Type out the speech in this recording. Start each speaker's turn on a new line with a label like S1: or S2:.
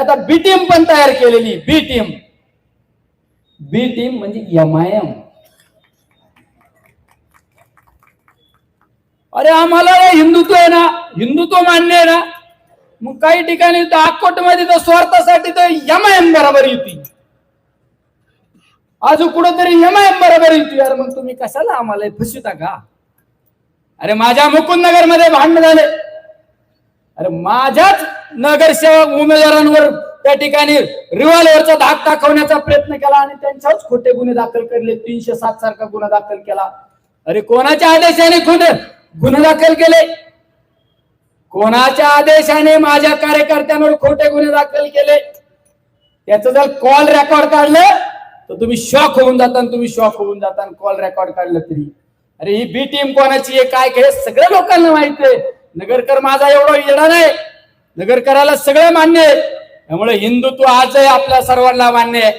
S1: आता बी टीम पण तयार केलेली. बी टीम म्हणजे MIM. अरे आम्हाला हिंदुत्व आहे ना, हिंदुत्व मान्य आहे ना, मग काही ठिकाणी अकोटमध्ये तर स्वार्थासाठी तर MIM बरोबर येते, अजून कुठंतरी MIM बरोबर येते. यार मग तुम्ही कशाला आम्हाला फसवता का? अरे माझ्या मुकुंदनगर मध्ये भांडण झाले. अरे माझ्याच नगरसेवक उमेदवारांवर त्या ठिकाणी रिव्हॉल्वरचा धाक दाखवण्याचा प्रयत्न केला आणि त्यांच्याच खोटे गुन्हे दाखल केले. 307 सारखा गुन्हा दाखल केला. अरे कोणाच्या आदेशाने खोटे गुन्हे दाखल केले? कोणाच्या आदेशाने माझ्या कार्यकर्त्यांवर खोटे गुन्हे दाखल केले? त्याचं जर कॉल रेकॉर्ड काढलं तर तुम्ही शॉक होऊन जाता. कॉल रेकॉर्ड काढलं तरी अरे ही बी टीम कोणाची आहे, काय काय सगळ्या लोकांना माहिती आहे. नगरकर माझा एवढा येडा नाही, नगरकराला सगळं मान्य आहे. त्यामुळे हिंदुत्व आजही आपल्या सर्वांना मान्य आहे.